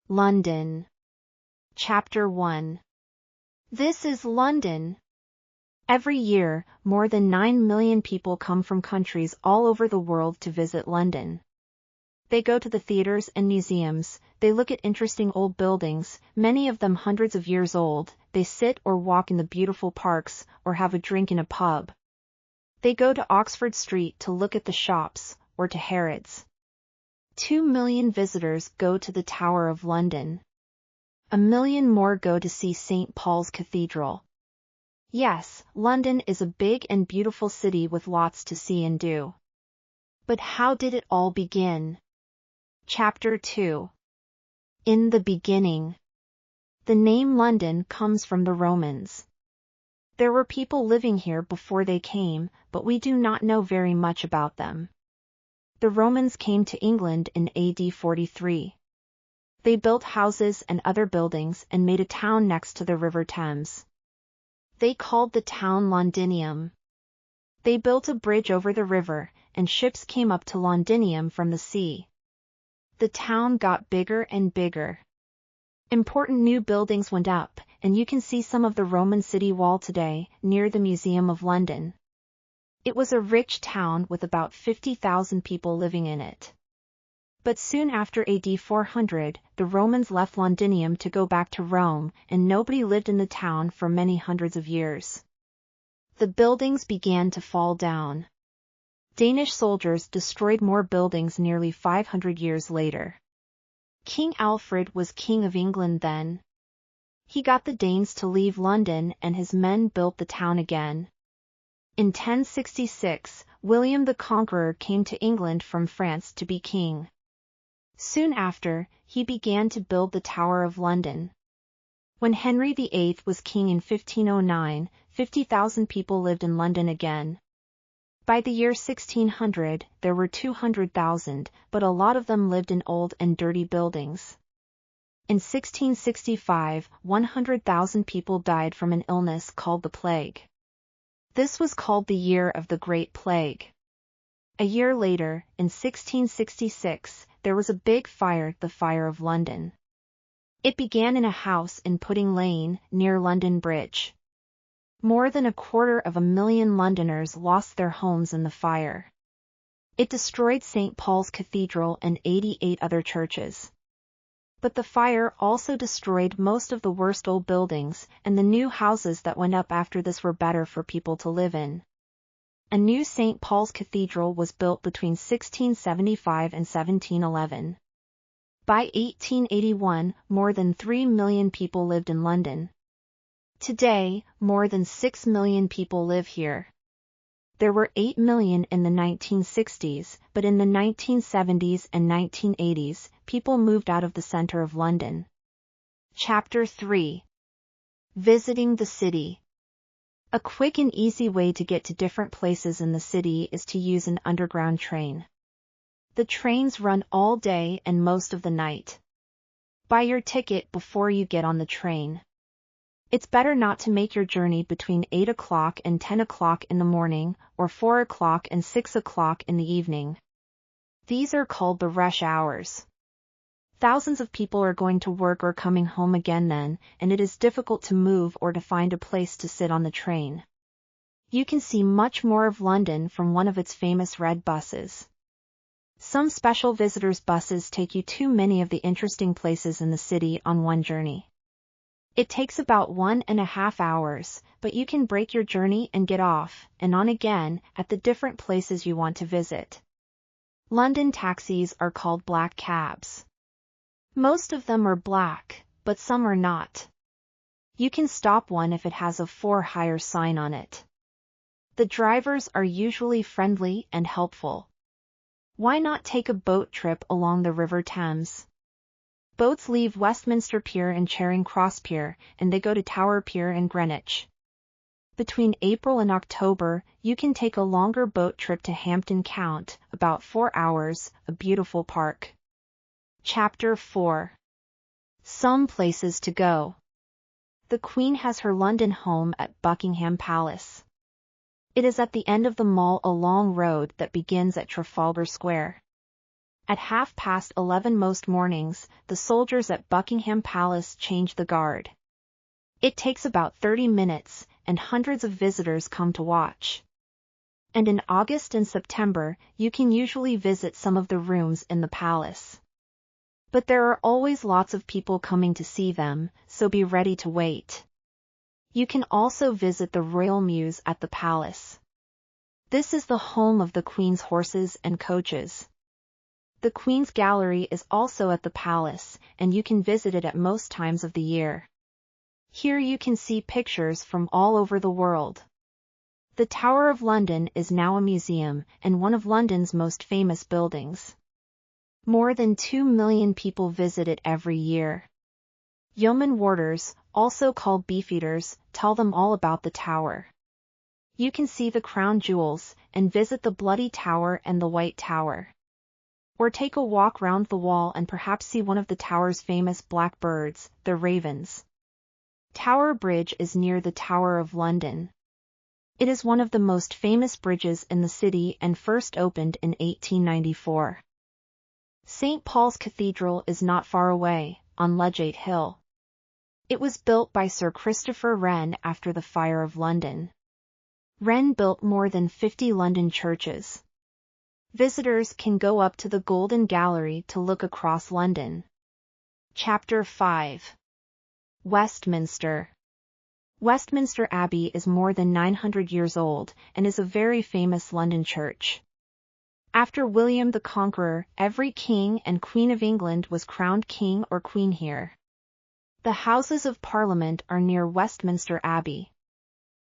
London. Chapter 1. This is London. Every year, more than 9 million people come from countries all over the world to visit London. They go to the theaters and museums, they look at interesting old buildings, many of them hundreds of years old, they sit or walk in the beautiful parks, or have a drink in a pub. They go to Oxford Street to look at the shops, or to Harrods. 2 million visitors go to the Tower of London. 1 million more go to see St. Paul's Cathedral. Yes, London is a big and beautiful city with lots to see and do. But how did it all begin? Chapter 2. In the beginning. The name London comes from the Romans. There were people living here before they came, but we do not know very much about them. The Romans came to England in AD 43. They built houses and other buildings and made a town next to the River Thames. They called the town Londinium. They built a bridge over the river, and ships came up to Londinium from the sea. The town got bigger and bigger. Important new buildings went up, and you can see some of the Roman city wall today, near the Museum of London. It was a rich town with about 50,000 people living in it. But soon after AD 400, the Romans left Londinium to go back to Rome, and nobody lived in the town for many hundreds of years. The buildings began to fall down. Danish soldiers destroyed more buildings nearly 500 years later. King Alfred was king of England then. He got the Danes to leave London and his men built the town again. In 1066, William the Conqueror came to England from France to be king. Soon after, he began to build the Tower of London. When Henry VIII was king in 1509, 50,000 people lived in London again. By the year 1600, there were 200,000, but a lot of them lived in old and dirty buildings. In 1665, 100,000 people died from an illness called the plague. This was called the Year of the Great Plague. A year later, in 1666, there was a big fire, the Fire of London. It began in a house in Pudding Lane, near London Bridge. More than 250,000 Londoners lost their homes in the fire. It destroyed St. Paul's Cathedral and 88 other churches. But the fire also destroyed most of the worst old buildings, and the new houses that went up after this were better for people to live in. A new St. Paul's Cathedral was built between 1675 and 1711. By 1881, more than 3 million people lived in London. Today, more than 6 million people live here. There were 8 million in the 1960s, but in the 1970s and 1980s, people moved out of the center of London. Chapter 3. Visiting the city. A quick and easy way to get to different places in the city is to use an underground train. The trains run all day and most of the night. Buy your ticket before you get on the train. It's better not to make your journey between 8 o'clock and 10 o'clock in the morning, or 4 o'clock and 6 o'clock in the evening. These are called the rush hours. Thousands of people are going to work or coming home again then, and it is difficult to move or to find a place to sit on the train. You can see much more of London from one of its famous red buses. Some special visitors' buses take you to many of the interesting places in the city on one journey. It takes about 1.5 hours, but you can break your journey and get off, and on again, at the different places you want to visit. London taxis are called black cabs. Most of them are black, but some are not. You can stop one if it has a for hire sign on it. The drivers are usually friendly and helpful. Why not take a boat trip along the River Thames? Boats leave Westminster Pier and Charing Cross Pier, and they go to Tower Pier in Greenwich. Between April and October, you can take a longer boat trip to Hampton Court, about 4 hours, a beautiful park. Chapter 4. Some places to go. The Queen has her London home at Buckingham Palace. It is at the end of the Mall, a long road that begins at Trafalgar Square. At 11:30 most mornings, the soldiers at Buckingham Palace change the guard. It takes about 30 minutes, and hundreds of visitors come to watch. And in August and September, you can usually visit some of the rooms in the palace. But there are always lots of people coming to see them, so be ready to wait. You can also visit the Royal Mews at the palace. This is the home of the Queen's horses and coaches. The Queen's Gallery is also at the palace, and you can visit it at most times of the year. Here you can see pictures from all over the world. The Tower of London is now a museum and one of London's most famous buildings. More than 2 million people visit it every year. Yeoman warders, also called beefeaters, tell them all about the tower. You can see the crown jewels, and visit the Bloody Tower and the White Tower. Or take a walk round the wall and perhaps see one of the tower's famous black birds, the ravens. Tower Bridge is near the Tower of London. It is one of the most famous bridges in the city and first opened in 1894. St. Paul's Cathedral is not far away, on Ludgate Hill. It was built by Sir Christopher Wren after the Fire of London. Wren built more than 50 London churches. Visitors can go up to the Golden Gallery to look across London. Chapter 5. Westminster. Westminster Abbey is more than 900 years old and is a very famous London church. After William the Conqueror, every king and queen of England was crowned king or queen here. The Houses of Parliament are near Westminster Abbey.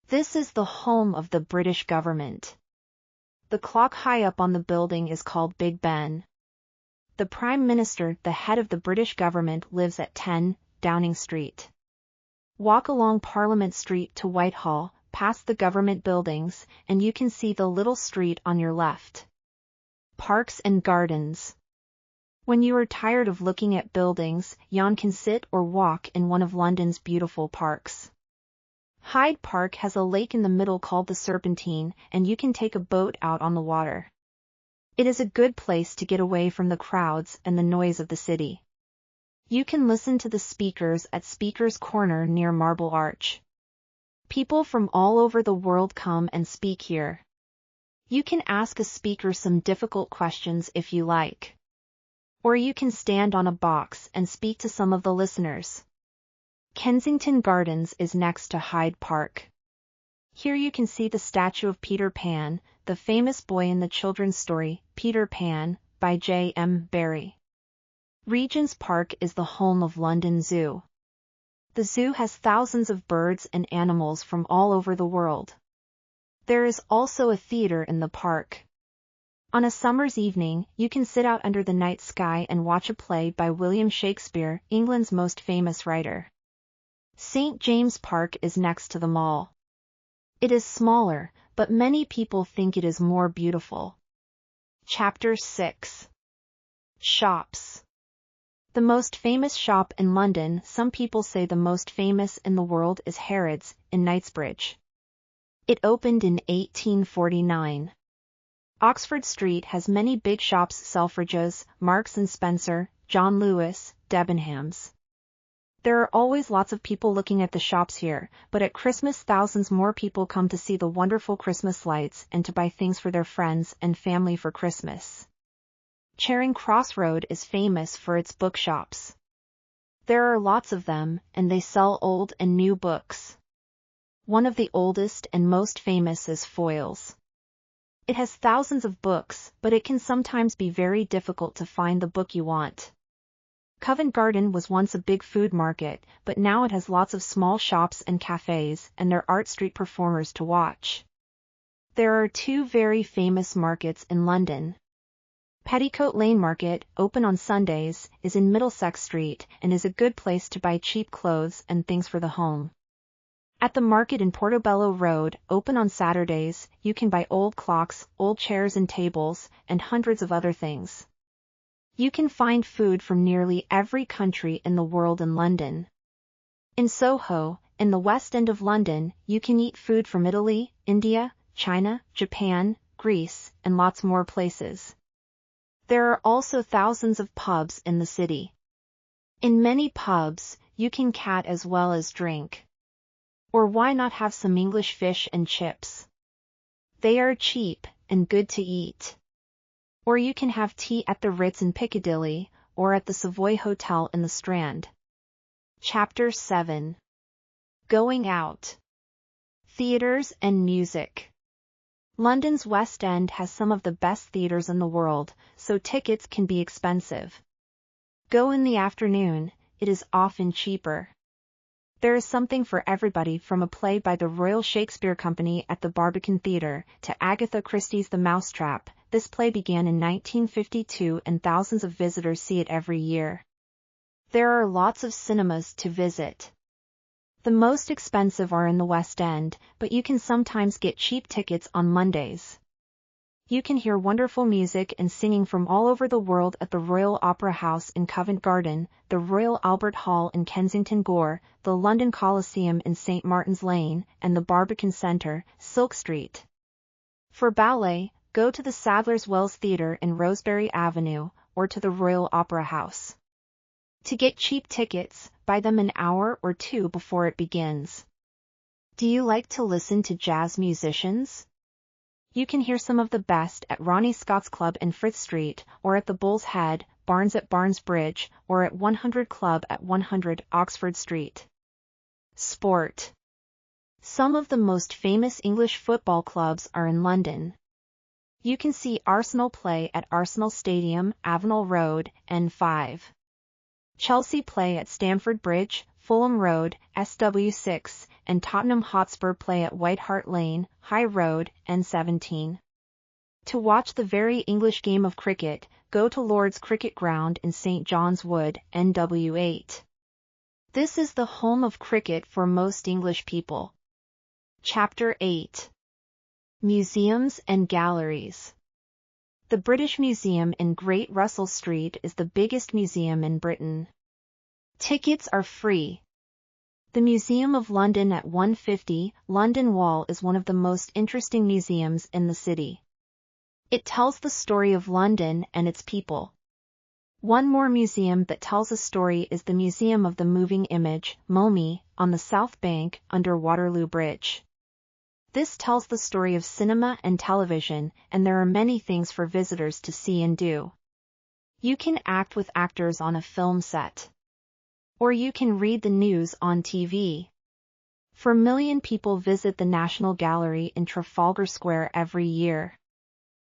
This is the home of the British government. The clock high up on the building is called Big Ben. The Prime Minister, the head of the British government, lives at 10 Downing Street. Walk along Parliament Street to Whitehall, past the government buildings, and you can see the little street on your left. Parks and gardens. When you are tired of looking at buildings, you can sit or walk in one of London's beautiful parks. Hyde Park has a lake in the middle called the Serpentine, and you can take a boat out on the water. It is a good place to get away from the crowds and the noise of the city. You can listen to the speakers at Speaker's Corner near Marble Arch. People from all over the world come and speak here. You can ask a speaker some difficult questions if you like. Or you can stand on a box and speak to some of the listeners. Kensington Gardens is next to Hyde Park. Here you can see the statue of Peter Pan, the famous boy in the children's story, Peter Pan, by J.M. Barrie. Regent's Park is the home of London Zoo. The zoo has thousands of birds and animals from all over the world. There is also a theater in the park. On a summer's evening, you can sit out under the night sky and watch a play by William Shakespeare, England's most famous writer. St. James Park is next to the mall. It is smaller, but many people think it is more beautiful. Chapter 6. Shops. The most famous shop in London, some people say the most famous in the world, is Harrods, in Knightsbridge. It opened in 1849. Oxford Street has many big shops: Selfridges, Marks & Spencer, John Lewis, Debenhams. There are always lots of people looking at the shops here, but at Christmas thousands more people come to see the wonderful Christmas lights and to buy things for their friends and family for Christmas. Charing Cross Road is famous for its bookshops. There are lots of them, and they sell old and new books. One of the oldest and most famous is Foyle's. It has thousands of books, but it can sometimes be very difficult to find the book you want. Covent Garden was once a big food market, but now it has lots of small shops and cafes, and there are art street performers to watch. There are two very famous markets in London. Petticoat Lane Market, open on Sundays, is in Middlesex Street and is a good place to buy cheap clothes and things for the home. At the market in Portobello Road, open on Saturdays, you can buy old clocks, old chairs and tables, and hundreds of other things. You can find food from nearly every country in the world in London. In Soho, in the West End of London, you can eat food from Italy, India, China, Japan, Greece, and lots more places. There are also thousands of pubs in the city. In many pubs, you can chat as well as drink. Or why not have some English fish and chips? They are cheap and good to eat. Or you can have tea at the Ritz in Piccadilly, or at the Savoy Hotel in the Strand. Chapter 7. Going out. Theatres and music. London's West End has some of the best theatres in the world, so tickets can be expensive. Go in the afternoon, it is often cheaper. There is something for everybody, from a play by the Royal Shakespeare Company at the Barbican Theatre to Agatha Christie's The Mousetrap. This play began in 1952 and thousands of visitors see it every year. There are lots of cinemas to visit. The most expensive are in the West End, but you can sometimes get cheap tickets on Mondays. You can hear wonderful music and singing from all over the world at the Royal Opera House in Covent Garden, the Royal Albert Hall in Kensington Gore, the London Coliseum in St. Martin's Lane, and the Barbican Centre, Silk Street. For ballet, go to the Sadler's Wells Theatre in Rosebery Avenue, or to the Royal Opera House. To get cheap tickets, buy them an hour or two before it begins. Do you like to listen to jazz musicians? You can hear some of the best at Ronnie Scott's Club in Frith Street, or at the Bull's Head, Barnes at Barnes Bridge, or at 100 Club at 100 Oxford Street. Sport. Some of the most famous English football clubs are in London. You can see Arsenal play at Arsenal Stadium, Avenel Road, N5. Chelsea play at Stamford Bridge, Fulham Road, SW6, and Tottenham Hotspur play at White Hart Lane, High Road, N17. To watch the very English game of cricket, go to Lord's Cricket Ground in St. John's Wood, NW8. This is the home of cricket for most English people. Chapter 8. Museums and galleries. The British Museum in Great Russell Street is the biggest museum in Britain. Tickets are free. The Museum of London at 150 London Wall is one of the most interesting museums in the city. It tells the story of London and its people. One more museum that tells a story is the Museum of the Moving Image, MoMI, on the South Bank, under Waterloo Bridge. This tells the story of cinema and television, and there are many things for visitors to see and do. You can act with actors on a film set. Or you can read the news on TV. 4 million people visit the National Gallery in Trafalgar Square every year.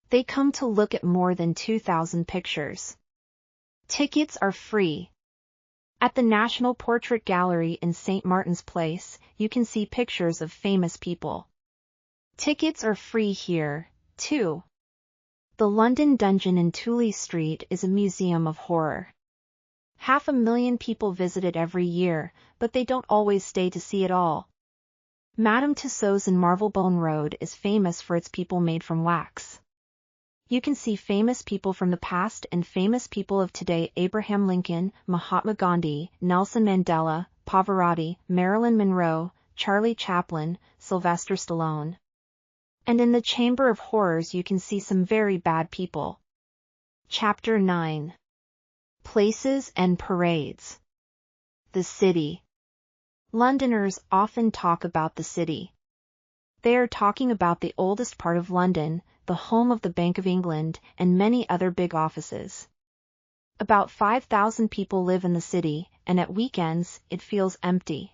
They come to look at more than 2,000 pictures. Tickets are free. At the National Portrait Gallery in St. Martin's Place, you can see pictures of famous people. Tickets are free here, too. The London Dungeon in Tooley Street is a museum of horror. 500,000 people visit it every year, but they don't always stay to see it all. Madame Tussauds in Marylebone Road is famous for its people made from wax. You can see famous people from the past and famous people of today: Abraham Lincoln, Mahatma Gandhi, Nelson Mandela, Pavarotti, Marilyn Monroe, Charlie Chaplin, Sylvester Stallone. And in the Chamber of Horrors you can see some very bad people. Chapter 9. Places and parades. The city. Londoners often talk about the city. They are talking about the oldest part of London, the home of the Bank of England, and many other big offices. About 5,000 people live in the city, and at weekends, it feels empty.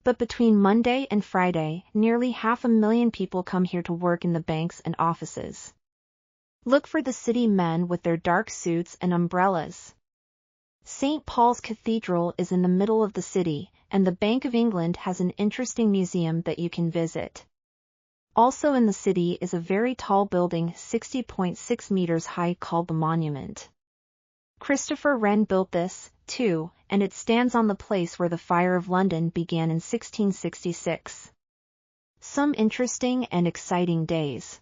But between Monday and Friday, nearly 500,000 people come here to work in the banks and offices. Look for the city men with their dark suits and umbrellas. St. Paul's Cathedral is in the middle of the city, and the Bank of England has an interesting museum that you can visit. Also in the city is a very tall building 60.6 meters high called the Monument. Christopher Wren built this, too, and it stands on the place where the Fire of London began in 1666. Some interesting and exciting days.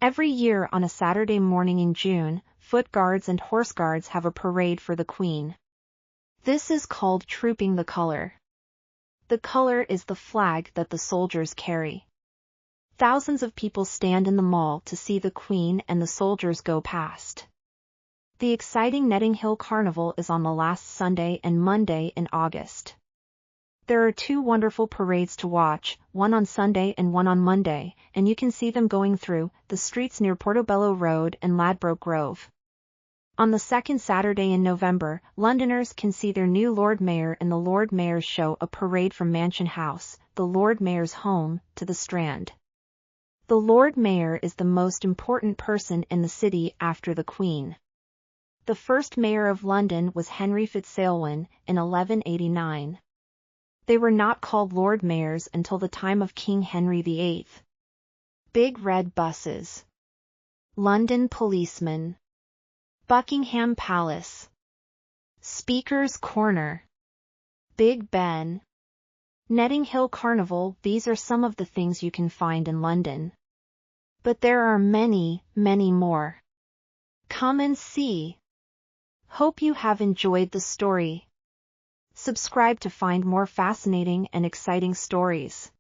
Every year on a Saturday morning in June, Foot Guards and Horse Guards have a parade for the Queen. This is called Trooping the Colour. The colour is the flag that the soldiers carry. Thousands of people stand in the mall to see the Queen and the soldiers go past. The exciting Netting Hill Carnival is on the last Sunday and Monday in August. There are 2 wonderful parades to watch, one on Sunday and one on Monday, and you can see them going through the streets near Portobello Road and Ladbroke Grove. On the second Saturday in November, Londoners can see their new Lord Mayor in the Lord Mayor's Show, a parade from Mansion House, the Lord Mayor's home, to the Strand. The Lord Mayor is the most important person in the city after the Queen. The first Mayor of London was Henry Fitzaylwin in 1189. They were not called Lord Mayors until the time of King Henry VIII. Big red buses. London policemen. Buckingham Palace. Speaker's Corner. Big Ben. Netting Hill Carnival. These are some of the things you can find in London. But there are many, many more. Come and see. Hope you have enjoyed the story. Subscribe to find more fascinating and exciting stories.